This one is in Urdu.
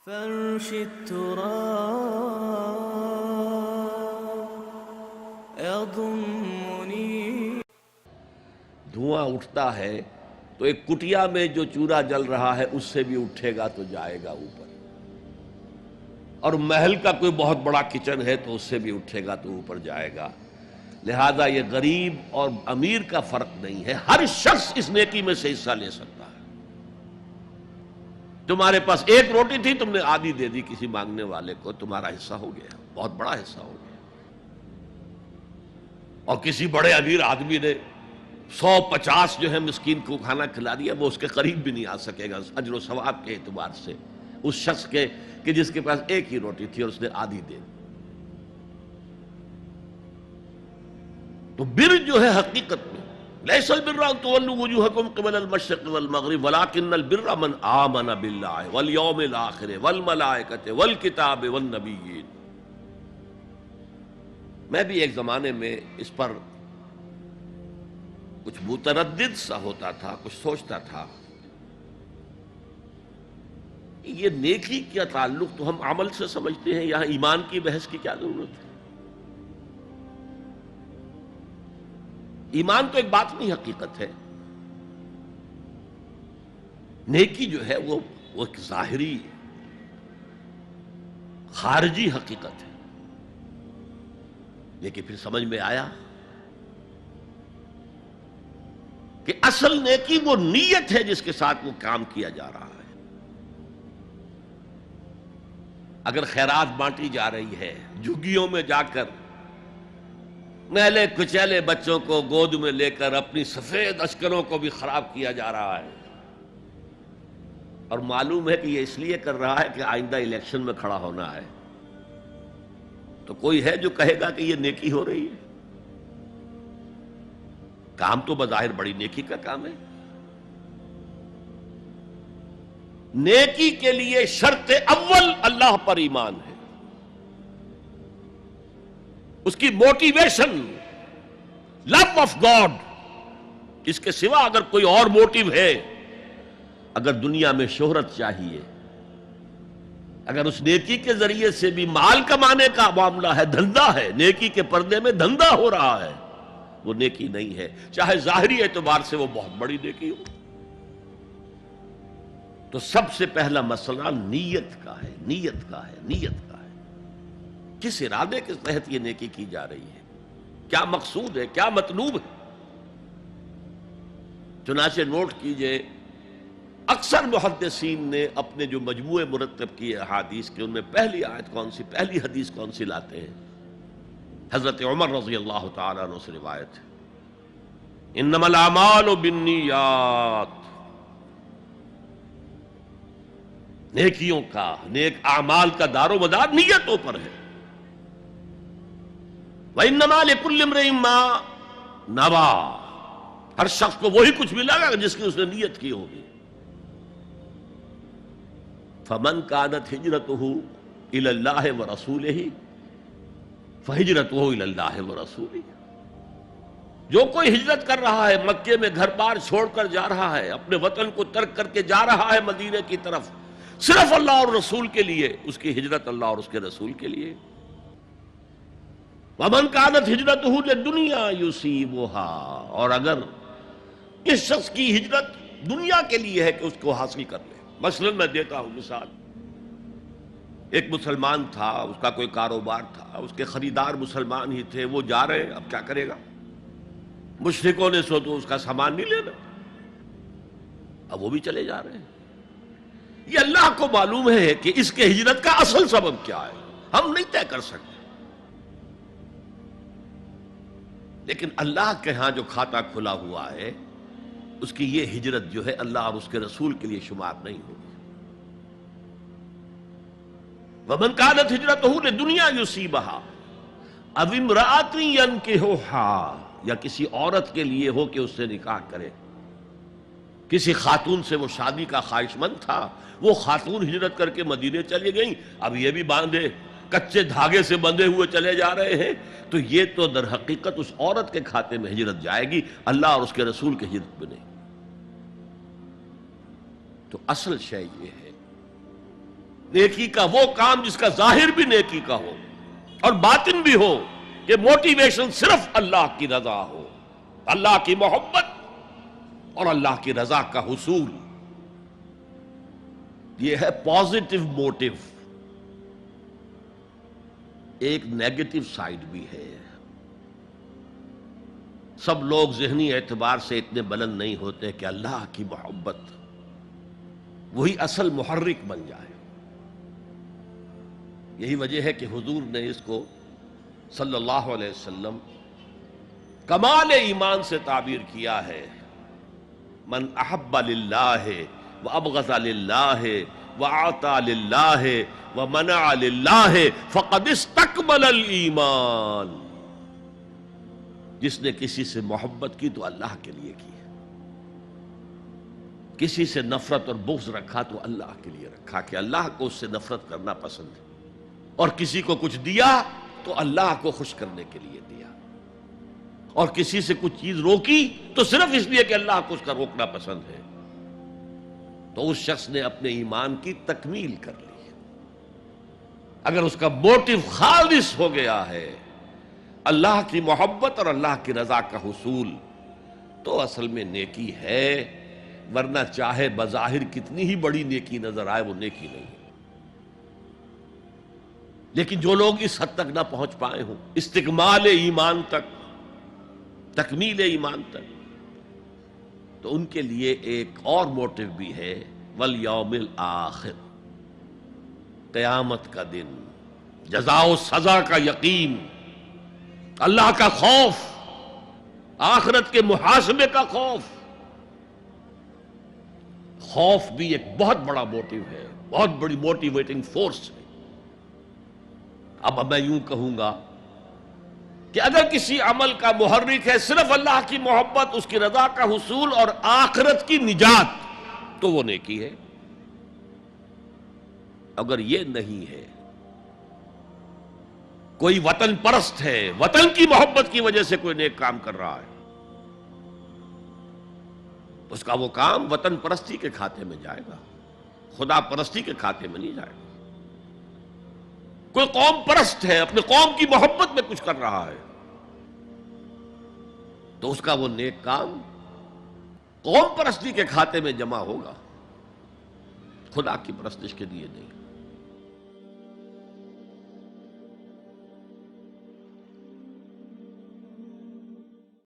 فرش التراب يضمني. دھواں اٹھتا ہے تو ایک کٹیا میں جو چولہا جل رہا ہے اس سے بھی اٹھے گا تو جائے گا اوپر، اور محل کا کوئی بہت بڑا کچن ہے تو اس سے بھی اٹھے گا تو اوپر جائے گا. لہذا یہ غریب اور امیر کا فرق نہیں ہے، ہر شخص اس نیکی میں سے حصہ لے سکتا ہے. تمہارے پاس ایک روٹی تھی، تم نے آدھی دے دی کسی مانگنے والے کو، تمہارا حصہ ہو گیا، بہت بڑا حصہ ہو گیا. اور کسی بڑے امیر آدمی نے 150 جو ہے مسکین کو کھانا کھلا دیا، وہ اس کے قریب بھی نہیں آ سکے گا اجر و ثواب کے اعتبار سے اس شخص کے کہ جس کے پاس ایک ہی روٹی تھی اور اس نے آدھی دے دی. تو بر جو ہے حقیقت میں لیس البر ان تولوا وجوهکم قبل المشرق والمغرب ولکن البر من آمن باللہ والیوم الآخر والملائکۃ والکتاب والنبیین. میں بھی ایک زمانے میں اس پر کچھ متردد سا ہوتا تھا، کچھ سوچتا تھا یہ نیکی کا تعلق تو ہم عمل سے سمجھتے ہیں، یہاں ایمان کی بحث کی کیا ضرورت ہے؟ ایمان تو ایک باطنی حقیقت ہے، نیکی جو ہے وہ ایک ظاہری خارجی حقیقت ہے. لیکن پھر سمجھ میں آیا کہ اصل نیکی وہ نیت ہے جس کے ساتھ وہ کام کیا جا رہا ہے. اگر خیرات بانٹی جا رہی ہے، جھگیوں میں جا کر میلے کچیلے بچوں کو گود میں لے کر اپنی سفید اشکروں کو بھی خراب کیا جا رہا ہے، اور معلوم ہے کہ یہ اس لیے کر رہا ہے کہ آئندہ الیکشن میں کھڑا ہونا ہے، تو کوئی ہے جو کہے گا کہ یہ نیکی ہو رہی ہے؟ کام تو بظاہر بڑی نیکی کا کام ہے. نیکی کے لیے شرط اول اللہ پر ایمان ہے، اس کی موٹیویشن لو آف گاڈ. اس کے سوا اگر کوئی اور موٹیو ہے، اگر دنیا میں شہرت چاہیے، اگر اس نیکی کے ذریعے سے بھی مال کمانے کا معاملہ ہے، دھندا ہے، نیکی کے پردے میں دھندا ہو رہا ہے، وہ نیکی نہیں ہے، چاہے ظاہری اعتبار سے وہ بہت بڑی نیکی ہو. تو سب سے پہلا مسئلہ نیت کا ہے، نیت کا ہے، نیت کا ہے. کس ارادے کے تحت یہ نیکی کی جا رہی ہے، کیا مقصود ہے، کیا مطلوب ہے. چنانچہ نوٹ کیجئے، اکثر محدثین نے اپنے جو مجموعے مرتب کیے احادیث کے، ان میں پہلی آیت کون سی، پہلی حدیث کون سی لاتے ہیں؟ حضرت عمر رضی اللہ تعالیٰ عنہ سے روایت ہے، انما الاعمال بالنیات. نیکیوں کا، نیک اعمال کا دار و مدار نیتوں پر ہے. وَإِنَّمَا لِكُلِّ امْرِئٍ مَّا نَوَىٰ. ہر شخص کو وہی کچھ ملے گا جس کی اس نے نیت کی ہوگی. فَمَنْ كَانَتْ هِجْرَتُهُ إِلَى اللَّهِ وَرَسُولِهِ فَهِجْرَتُهُ إِلَى اللَّهِ وَرَسُولِهِ. جو کوئی ہجرت کر رہا ہے، مکے میں گھر بار چھوڑ کر جا رہا ہے، اپنے وطن کو ترک کر کے جا رہا ہے مدینے کی طرف، صرف اللہ اور رسول کے لیے، اس کی ہجرت اللہ اور اس کے رسول کے لیے. وَمَنْ كَانَتْ هِجْرَتُهُ لِلدُّنْيَا يُصِيبُهَا. اور اگر اس شخص کی ہجرت دنیا کے لیے ہے کہ اس کو حاصل کر لے. مثلا میں دیتا ہوں مثال، ایک مسلمان تھا، اس کا کوئی کاروبار تھا، اس کے خریدار مسلمان ہی تھے، وہ جا رہے ہیں، اب کیا کرے گا؟ مشرکوں نے سو تو اس کا سامان نہیں لینا، اب وہ بھی چلے جا رہے ہیں. یہ اللہ کو معلوم ہے کہ اس کے ہجرت کا اصل سبب کیا ہے، ہم نہیں طے کر سکتے. لیکن اللہ کے ہاں جو کھاتا کھلا ہوا ہے، اس کی یہ ہجرت جو ہے اللہ اور اس کے رسول کے لیے شمار نہیں ہوگی. وَمَنْ كَانَتْ هِجْرَتُهُ لِدُنْيَا يُصِيبُهَا أَوِ امْرَأَةٍ يَنكِحُهَا. یا کسی عورت کے لیے ہو کہ اس سے نکاح کرے. کسی خاتون سے وہ شادی کا خواہش مند تھا، وہ خاتون ہجرت کر کے مدینے چلی گئیں، اب یہ بھی باندھے کچے دھاگے سے بندھے ہوئے چلے جا رہے ہیں، تو یہ تو در حقیقت اس عورت کے کھاتے میں ہجرت جائے گی، اللہ اور اس کے رسول کی ہجرت میں نہیں. تو اصل شے یہ ہے نیکی کا وہ کام جس کا ظاہر بھی نیکی کا ہو اور باطن بھی ہو، کہ موٹیویشن صرف اللہ کی رضا ہو، اللہ کی محبت اور اللہ کی رضا کا حصول. یہ ہے پازیٹو موٹیو. ایک نیگیٹو سائیڈ بھی ہے. سب لوگ ذہنی اعتبار سے اتنے بلند نہیں ہوتے کہ اللہ کی محبت وہی اصل محرک بن جائے. یہی وجہ ہے کہ حضور نے اس کو صلی اللہ علیہ وسلم کمال ایمان سے تعبیر کیا ہے. من احب للہ وابغض للہ وعطا للہ ومنع للہ فقد استکمل الایمان. جس نے کسی سے محبت کی تو اللہ کے لیے کی، کسی سے نفرت اور بغض رکھا تو اللہ کے لیے رکھا، کہ اللہ کو اس سے نفرت کرنا پسند ہے. اور کسی کو کچھ دیا تو اللہ کو خوش کرنے کے لیے دیا، اور کسی سے کچھ چیز روکی تو صرف اس لیے کہ اللہ کو اس کا روکنا پسند ہے. تو اس شخص نے اپنے ایمان کی تکمیل کر لی. اگر اس کا موٹیو خالص ہو گیا ہے اللہ کی محبت اور اللہ کی رضا کا حصول، تو اصل میں نیکی ہے. ورنہ چاہے بظاہر کتنی ہی بڑی نیکی نظر آئے، وہ نیکی نہیں ہے. لیکن جو لوگ اس حد تک نہ پہنچ پائے ہوں، استکمال ایمان تک، تکمیل ایمان تک، تو ان کے لیے ایک اور موٹیو بھی ہے، والیوم الآخر، قیامت کا دن، جزا و سزا کا یقین، اللہ کا خوف، آخرت کے محاسبے کا خوف. خوف بھی ایک بہت بڑا موٹیو ہے، بہت بڑی موٹیویٹنگ فورس ہے. اب میں یوں کہوں گا کہ اگر کسی عمل کا محرک ہے صرف اللہ کی محبت، اس کی رضا کا حصول اور آخرت کی نجات، تو وہ نیکی ہے. اگر یہ نہیں ہے، کوئی وطن پرست ہے، وطن کی محبت کی وجہ سے کوئی نیک کام کر رہا ہے، اس کا وہ کام وطن پرستی کے کھاتے میں جائے گا، خدا پرستی کے کھاتے میں نہیں جائے گا. کوئی قوم پرست ہے، اپنے قوم کی محبت میں کچھ کر رہا ہے، تو اس کا وہ نیک کام قوم پرستی کے کھاتے میں جمع ہوگا، خدا کی پرستش کے لیے نہیں.